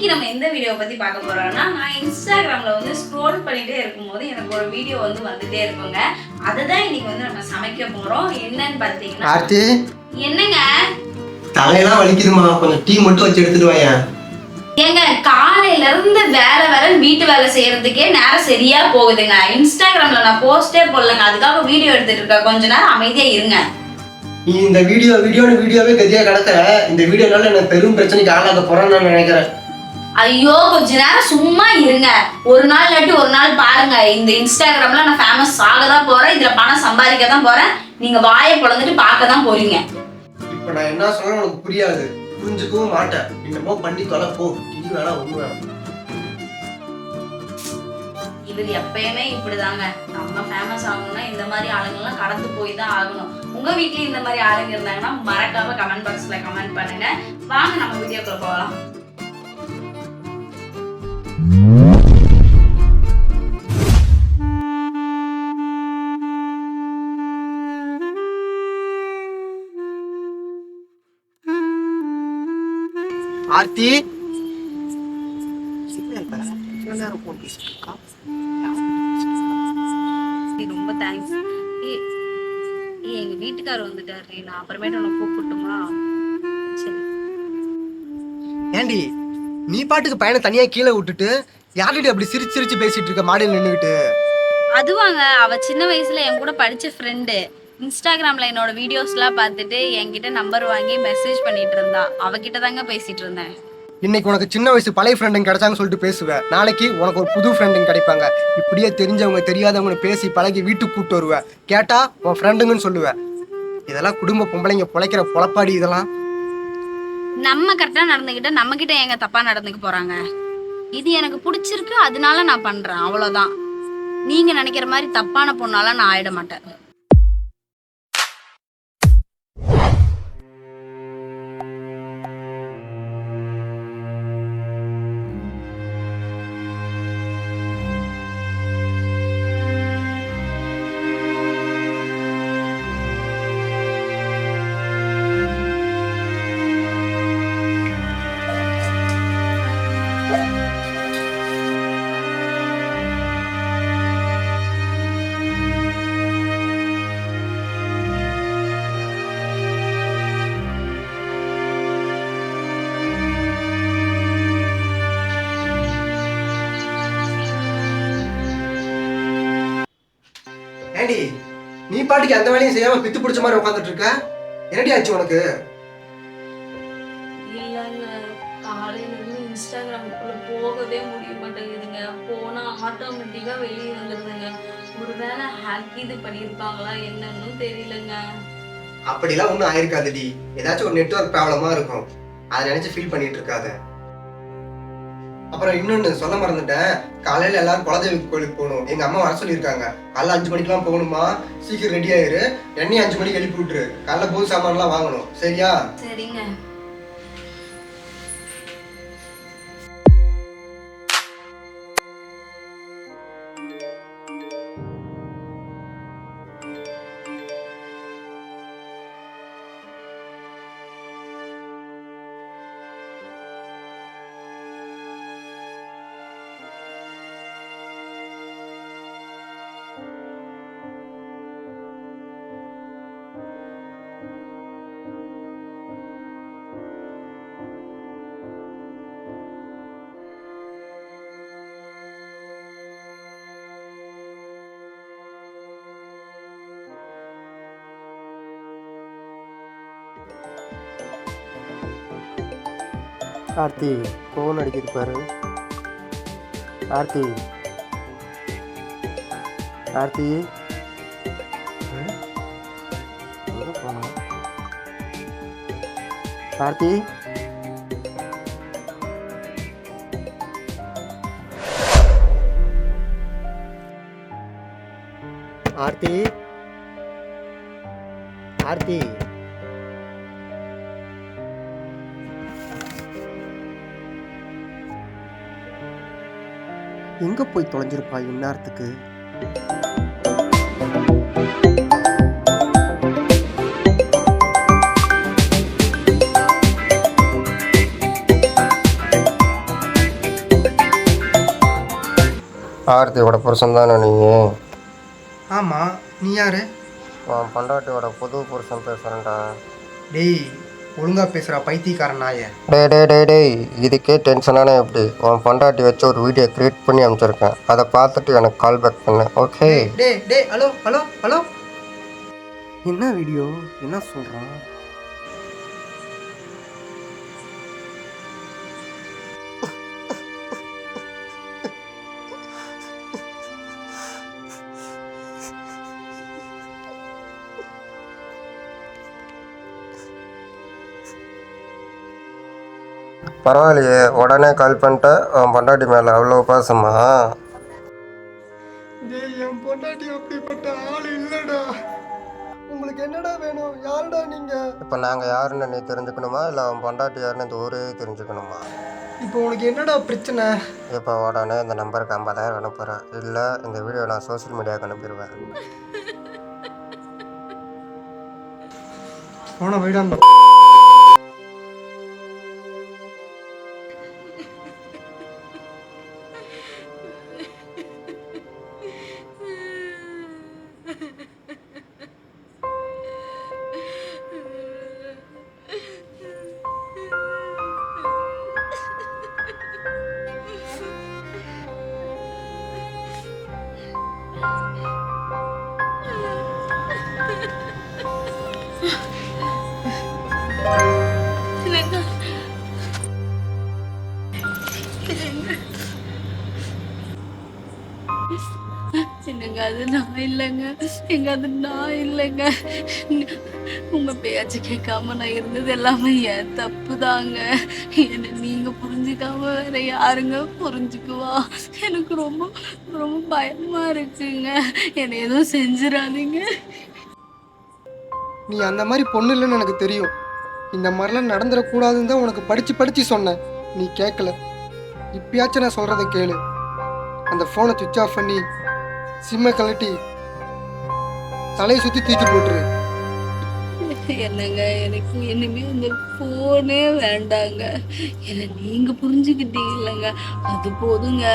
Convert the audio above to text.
இன்னைக்கு நம்ம எந்த வீடியோ பத்தி பார்க்க போறோம்னா, நான் இன்ஸ்டாகிராம்ல ஸ்க்ரோல் பண்ணிட்டே இருக்கும்போது எனக்கு ஒரு வீடியோ வந்துட்டே இருக்குங்க. அததான் இன்னைக்கு நம்ம சமைக்க போறோம். என்னன்னு பாத்தீங்கன்னா, ஆர்த்தி என்னங்க தலையெல்லாம் வலிக்குதுமா, கொஞ்சம் டீ மட்டும் வச்சு எடுத்துட்டு வாங்க. ஏங்க காலையில இருந்து வேலை வீட்டு வேலை செய்யறதுக்கே நேரம் சரியா போகுதுங்க. இன்ஸ்டாகிராம்ல நான் போஸ்டே போடலங்க, அதுக்காக வீடியோ எடுத்துட்டு இருக்கேன். கொஞ்ச நேரம் அமைதியா இருங்க. நீ இந்த வீடியோவே கதியா கிடக்குற. இந்த வீடியோனால எனக்கு பெரும் பிரச்சனைக்கு ஆளாக போறேன்னு நான் நினைக்கிறேன். ஐயோ கொஞ்ச நேரம் சும்மா இருங்க. ஒரு நாள் இல்லாட்டி ஒரு நாள் பாருங்க, இந்த இன்ஸ்டாகிராம்ல நான் ஃபேமஸ் ஆக தான் போறேன், இதுல பணம் சம்பாதிக்க தான் போறேன். நீங்க வாயை பொளந்துட்டு பார்க்க தான் போறீங்க. இப்ப நான் என்ன சொல்றேன் உனக்கு புரியாது, புரிஞ்சுக்கவும் மாட்டேன். என்னமோ பண்ணி தொலை போ. டீ வேணா ஒண்ணு வேணாம். இவர் எப்பயுமே இப்படிதாங்க. நம்ம ஃபேமஸ் ஆகணும்னா இந்த மாதிரி ஆளுங்கெல்லாம் கடந்து போய் தான் ஆகணும். உங்க வீட்லயும் இந்த மாதிரி ஆளுங்க இருந்தாங்கன்னா மறக்காம கமெண்ட் பாக்ஸ்ல கமெண்ட் பண்ணுங்க. வாங்க நம்ம வீடியோக்குள்ள போகலாம். ஆர்த்தி ரொம்ப தேங்க்ஸ். எங்க வீட்டுக்காரர் வந்துட்டாரு, நான் அப்புறமேட்டு உனக்கு கூப்பிட்டுமா? சரி. ஏண்டி நீ பாட்டுக்கு பையனை தனியா கீழே விட்டுட்டு யார்கிட்ட அப்படி சிரிச்சு சிரிச்சு பேசிட்டு இருக்க மாடியில் நின்றுகிட்டு? அதுவாங்க, அவ சின்ன வயசுல என் கூட படிச்ச ஃப்ரெண்டு. இன்ஸ்டாகிராம்ல என்னோட வீடியோஸ்லாம் பார்த்துட்டு என்கிட்ட நம்பர் வாங்கி மெசேஜ் பண்ணிட்டு இருந்தா. அவகிட்ட தாங்க பேசிட்டு இருந்தேன். இன்னைக்கு உனக்கு சின்ன வயசு பழைய ஃப்ரெண்டுங்க கிடைச்சாங்கன்னு சொல்லிட்டு பேசுவேன். நாளைக்கு உனக்கு ஒரு புது ஃப்ரெண்டுங்க கிடைப்பாங்க. இப்படியே தெரிஞ்சவங்க தெரியாதவங்க பேசி பழகி வீட்டுக்கு கூப்பிட்டு வருவேன். கேட்டா உன் ஃப்ரெண்டுங்கன்னு சொல்லுவேன். இதெல்லாம் குடும்ப பொம்பளைங்க பொழைக்கிற பொழப்பாடி. இதெல்லாம் நம்ம கரெக்டா நடந்துக்கிட்ட நம்ம கிட்ட எங்க தப்பா நடந்துக்க போறாங்க? இது எனக்கு பிடிச்சிருக்கு, அதனால நான் பண்றேன், அவ்வளவுதான். நீங்க நினைக்கிற மாதிரி தப்பான பொண்ணால நான் ஆயிட மாட்டேன். ஏண்டி நீ பாட்டுக்கு அந்த வேலையும் செய்யாம பித்து பிடிச்ச மாதிரி உட்காந்துட்டு இருக்க? என்னடி ஆச்சு உனக்கு? இல்லங்க, காலையில இருந்து இன்ஸ்டாகிராமுக்குள்ள போகவே முடிய மாட்டேங்குதுங்க. போனா ஆட்டோமேட்டிக்கா வெளியே வந்துடுதுங்க. ஒருவேளை ஹேக் இது பண்ணியிருப்பாங்களா என்னன்னு தெரியலங்க. அப்படிலாம் ஒன்றும் ஆயிருக்காதுடி. ஏதாச்சும் ஒரு நெட்வொர்க் ப்ராப்ளமா இருக்கும். அதை நினைச்சு ஃபீல் பண்ணிட்டு இருக்காத. அப்புறம் இன்னொன்னு சொல்ல மறந்துட்டேன். காலையில எல்லாரும் குலதெய்வ கோயிலுக்கு போகணும். எங்க அம்மா வர சொல்லியிருக்காங்க. காலைல 5 மணிக்கெல்லாம் போகணுமா. சீக்கிரம் ரெடி ஆயிரு. என்னையும் 5 மணிக்கு எழுப்பி விட்டுரு. காலைல பூ சாமான்லாம் வாங்கணும். சரியா? சரிங்க. ஆர்த்தி ஃபோன் அடிக்கிது பாரு. ஆர்த்தி ஆர்த்தி ஆர்த்தி ஆர்த்தி ஆர்த்தி எங்க போய் தொலைஞ்சிருப்பா இந்நேரத்துக்கு? ஆர்த்தியோட புருஷன் தானே நீ? ஆமா, நீ யாரு? உன் பொண்டாட்டியோட புது புருஷன் பேசுகிறேன்டா. டேய், ஒழுங்கா பேசுறா பைத்தியக்காரன் நாயே. டேய் இதுக்கே டென்ஷனானே எப்படி? உன் பொண்டாட்டி வச்சு ஒரு வீடியோ க்ரியேட் பண்ணி அனுப்பிச்சிருக்கேன். அதை பார்த்துட்டு எனக்கு கால் பேக் பண்ணு, ஓகே? டேய் ஹலோ ஹலோ ஹலோ. என்ன வீடியோ? என்ன சொல்றான்? பரவாயில்லையே, உடனே கால் பண்ணிட்ட. உன் பொண்டாட்டி மேலே அவ்வளோ பாசமா? டேய், என் பொண்டாட்டி அப்படிப்பட்ட ஆள் இல்லடா. உங்களுக்கு என்னடா வேணும்? யாருடா நீங்க? இப்போ நாங்கள் யாருன்னு நீ தெரிஞ்சுக்கணுமா, இல்லை உன் பொண்டாட்டி யாருன்னு இந்த ஊரே தெரிஞ்சுக்கணுமா? இப்போ உனக்கு என்னடா பிரச்சனை? இப்போ உடனே இந்த நம்பருக்கு 50,000 அனுப்புகிறேன், இல்லை இந்த வீடியோ நான் சோஷியல் மீடியாவுக்கு அனுப்பிடுவேன். போன வைடான். என்னங்க அது நான் இல்லைங்க. எங்க அது நான் இல்லைங்க. உங்க பேச்ச கேட்காம நான் இருந்தது எல்லாமே என் தப்பு தாங்க. என்ன நீங்க புரிஞ்சுக்காம வேற யாருங்க புரிஞ்சுக்குவா? எனக்கு ரொம்ப ரொம்ப பயமா இருக்குங்க. என்னை எதுவும் செஞ்சிடாதீங்க. நீ அந்த மாதிரி பொண்ணு இல்லைன்னு எனக்கு தெரியும். இந்த மாதிரிலாம் நடந்துடக்கூடாதுன்னு தான் உனக்கு படிச்சு சொன்னேன். நீ கேட்கல. இப்பயாச்சும் நான் சொல்றதை கேளு. அந்த ஃபோனை சுவிட்ச் ஆஃப் பண்ணி சிம்மை கழட்டி தலையை சுற்றி தூக்கி போட்டுரு. என்னங்க எனக்கு இனிமே அந்த போனே வேண்டாங்க. என்ன நீங்க புரிஞ்சுக்கிட்டீங்கல்லங்க, அது போதுங்க.